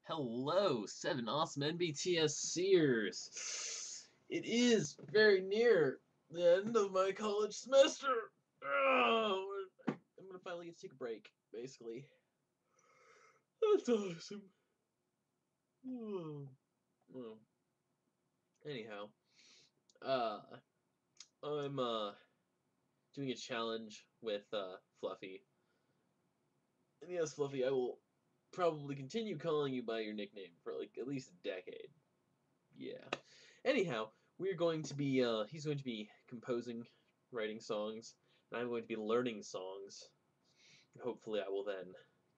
Hello, 7Awesome NBTSCers's. It is very near the end of my college semester. Oh, I'm gonna finally get to take a break, basically. That's awesome. Oh. Well, anyhow, uh, I'm doing a challenge with Fluffy. And yes, Fluffy, I will probably continue calling you by your nickname for like at least a decade. Yeah. Anyhow, we're going to be, he's going to be composing, writing songs, and I'm going to be learning songs. Hopefully I will then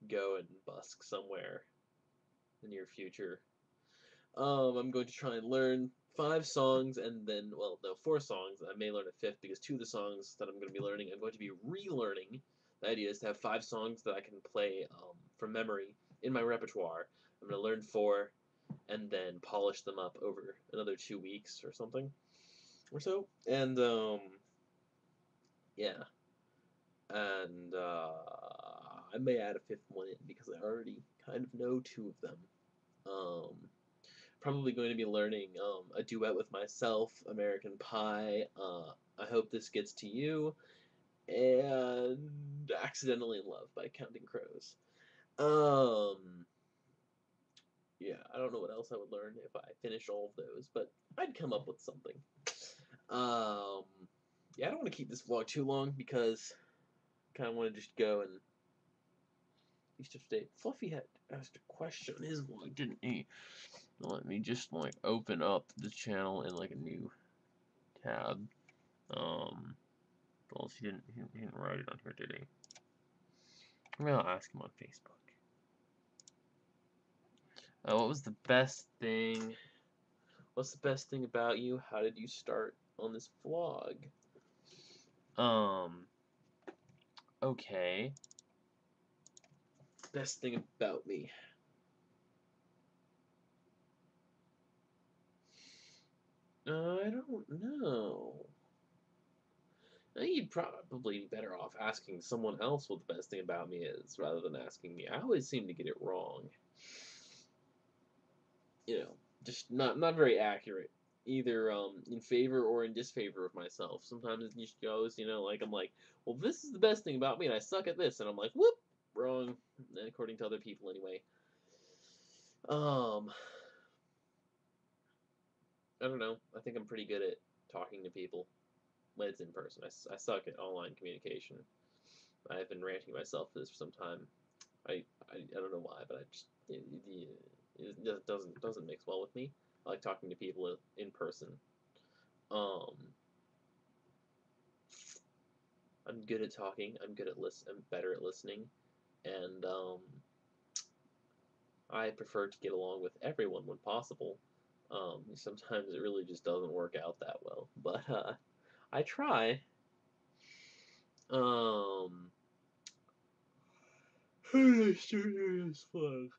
go and busk somewhere in the near future. I'm going to try and learn 5 songs, and then, well, no, 4 songs. I may learn a 5th, because 2 of the songs that I'm going to be learning, I'm going to be relearning. The idea is to have 5 songs that I can play from memory in my repertoire. I'm going to learn 4, and then polish them up over another 2 weeks or something, or so. And yeah, and I may add a 5th one in because I already kind of know 2 of them. Probably going to be learning a duet with myself, American Pie. I Hope This Gets to You, and Accidentally in Love by Counting Crows. Um, yeah, I don't know what else I would learn if I finish all of those, but I'd come up with something. Um, yeah, I don't want to keep this vlog too long because I kind of want to just go and used to stay. Fluffy had asked a question in his vlog, didn't he? Let me just like open up the channel in like a new tab. Well, he didn't write it on here, did he? Maybe I'll ask him on Facebook. What was the best thing? What's the best thing about you? How did you start on this vlog? Okay. Best thing about me. I don't know. I think you'd probably be better off asking someone else what the best thing about me is, rather than asking me. I always seem to get it wrong. You know, just not very accurate, either in favor or in disfavor of myself. Sometimes it just goes, like I'm like, well, this is the best thing about me, and I suck at this, and I'm like, whoop, wrong, according to other people anyway. I don't know. I think I'm pretty good at talking to people when it's in person. I suck at online communication. I've been ranting myself for this for some time. I don't know why, but I just it doesn't mix well with me. I like talking to people in person. Um, I'm good at talking. I'm good at I'm better at listening, and I prefer to get along with everyone when possible. Sometimes it really just doesn't work out that well, but I try. Um, how did I start doing this vlog?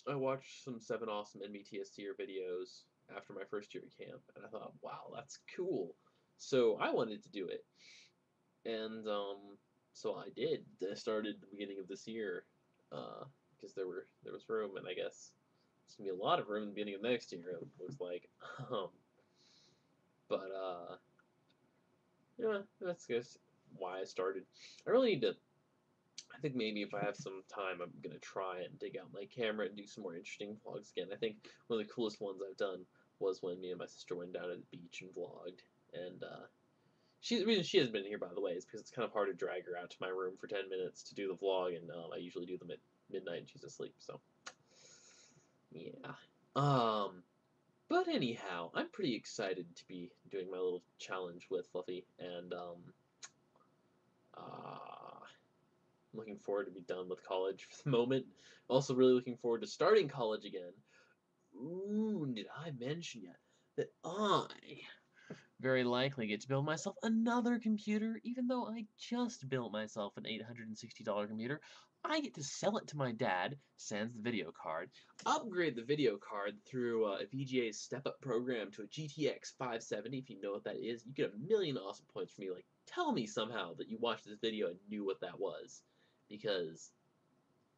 I watched some 7Awesome NBTSCer videos after my first year at camp, and I thought, wow, that's cool. So I wanted to do it, and so I did. I started at the beginning of this year, because there was room, and I guess there's gonna be a lot of room in the beginning of next year. It looks like, but yeah, that's just why I started. I really need to. I think maybe if I have some time, I'm gonna try and dig out my camera and do some more interesting vlogs again. I think one of the coolest ones I've done was when me and my sister went down to the beach and vlogged. And the reason she hasn't been here, by the way, is because it's kind of hard to drag her out to my room for 10 minutes to do the vlog, and I usually do them at midnight and she's asleep. So yeah. But anyhow, I'm pretty excited to be doing my little challenge with Fluffy, and uh, looking forward to be done with college for the moment. Also really looking forward to starting college again. Ooh, did I mention yet that I very likely get to build myself another computer, even though I just built myself an $860 computer. I get to sell it to my dad, sans the video card, upgrade the video card through VGA's step-up program to a GTX 570, if you know what that is. You get 1,000,000 awesome points from me. Like, tell me somehow that you watched this video and knew what that was, because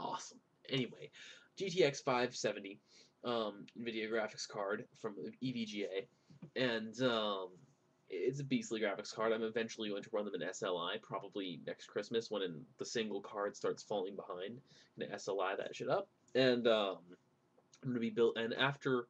awesome. Anyway, GTX 570 NVIDIA graphics card from EVGA, and it's a beastly graphics card. I'm eventually going to run them in SLI, probably next Christmas when the single card starts falling behind. I'm going to SLI that shit up, and I'm going to be built. And after,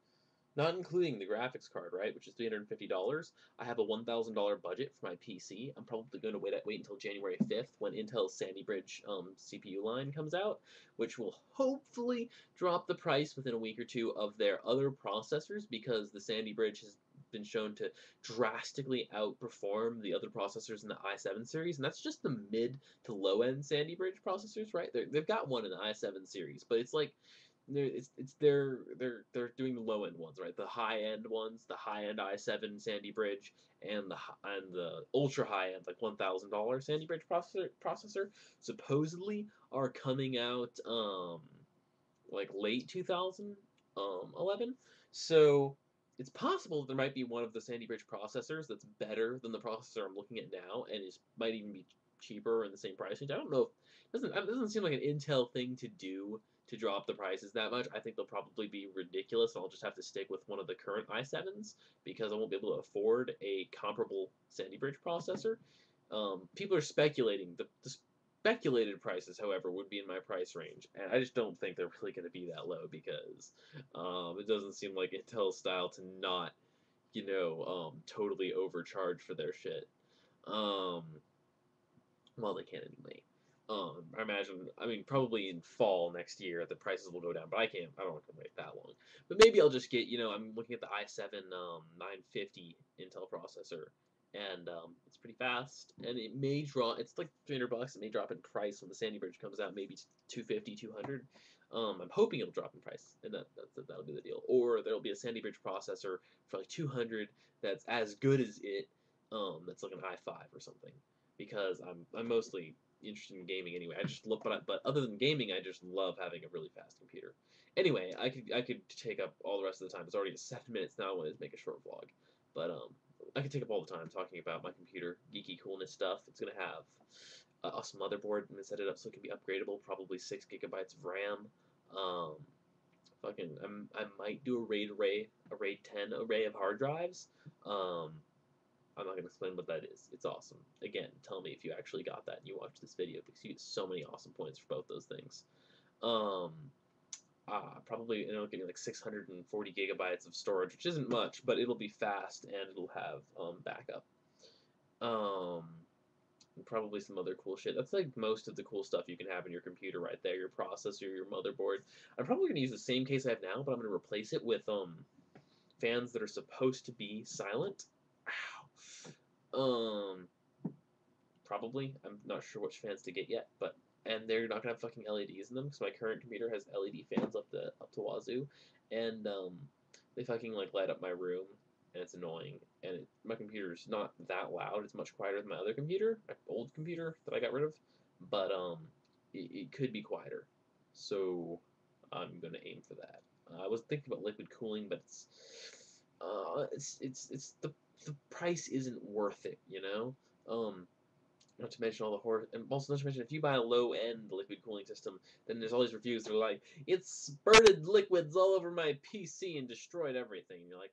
not including the graphics card, right, which is $350, I have a $1,000 budget for my PC. I'm probably going to wait until January 5th when Intel's Sandy Bridge CPU line comes out, which will hopefully drop the price within a week or two of their other processors, because the Sandy Bridge has been shown to drastically outperform the other processors in the i7 series, and that's just the mid to low end Sandy Bridge processors, right? They've got one in the i7 series, but it's like they're doing the low end ones, right? The high end ones, the high end i7 Sandy Bridge, and the ultra high end like $1,000 Sandy Bridge processor supposedly are coming out like late 2011. So it's possible that there might be one of the Sandy Bridge processors that's better than the processor I'm looking at now, and might even be cheaper in the same price range. I don't know. It doesn't seem like an Intel thing to do to drop the prices that much. I think they'll probably be ridiculous, and I'll just have to stick with one of the current i7s because I won't be able to afford a comparable Sandy Bridge processor. People are speculating. The speculated prices, however, would be in my price range, and I just don't think they're really going to be that low because it doesn't seem like Intel's style to not, totally overcharge for their shit. Well, they can anyway. I imagine, probably in fall next year, the prices will go down, but I don't want to wait that long. But maybe I'll just get, I'm looking at the i7 950 Intel processor, and it's pretty fast, and it may it's like $300, it may drop in price when the Sandy Bridge comes out, maybe 250, 200. I'm hoping it'll drop in price, and that'll be the deal. Or there'll be a Sandy Bridge processor for like 200 that's as good as it, that's like an i5 or something, because I'm mostly interested in gaming anyway. I just look, but other than gaming, I just love having a really fast computer. Anyway, I could take up all the rest of the time. It's already 7 minutes now. I want to make a short vlog, but I could take up all the time talking about my computer, geeky coolness stuff. It's gonna have a awesome motherboard. I'm gonna set it up so it can be upgradable. Probably 6 gigabytes of RAM. I might do a RAID 10 array of hard drives. I'm not going to explain what that is. It's awesome. Again, tell me if you actually got that and you watched this video, because you get so many awesome points for both those things. Probably it'll give me like 640 gigabytes of storage, which isn't much, but it'll be fast and it'll have backup. And probably some other cool shit. That's like most of the cool stuff you can have in your computer right there. Your processor, your motherboard. I'm probably going to use the same case I have now, but I'm going to replace it with fans that are supposed to be silent. Probably. I'm not sure which fans to get yet, and they're not gonna have fucking LEDs in them because my current computer has LED fans up to wazoo, and they fucking like light up my room, and it's annoying. And my computer's not that loud; it's much quieter than my other computer, my old computer that I got rid of, but it could be quieter, so I'm gonna aim for that. I was thinking about liquid cooling, but it's the price isn't worth it, Not to mention all the horror, and also not to mention if you buy a low-end liquid cooling system, then there's all these reviews that are like, it spurted liquids all over my PC and destroyed everything. And you're like,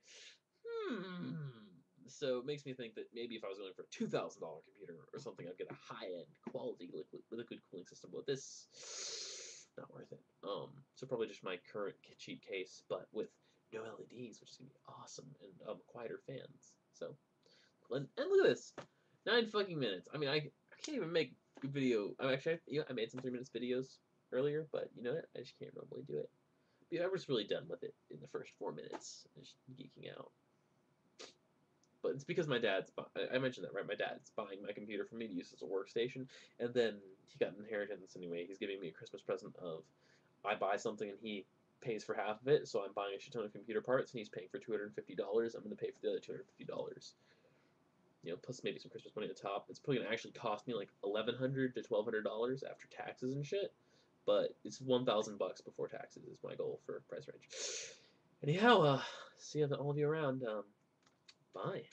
So it makes me think that maybe if I was going for a $2,000 computer or something, I'd get a high-end quality liquid cooling system. But this, not worth it. So probably just my current cheap case, but with no LEDs, which is gonna be awesome, and quieter fans. So, and look at this, 9 fucking minutes. I can't even make a video. I made some 3 minutes videos earlier, but you know what? I just can't normally do it. But I was really done with it in the first 4 minutes, just geeking out. But it's because my dad's. I mentioned that, right? My dad's buying my computer for me to use as a workstation, and then he got an inheritance anyway. He's giving me a Christmas present of, I buy something and he pays for half of it, so I'm buying a shit ton of computer parts, and he's paying for $250. I'm going to pay for the other $250. Plus maybe some Christmas money on top. It's probably gonna actually cost me like $1,100 to $1,200 after taxes and shit. But it's $1,000 before taxes is my goal for price range. Anyhow, see all of you around. Bye.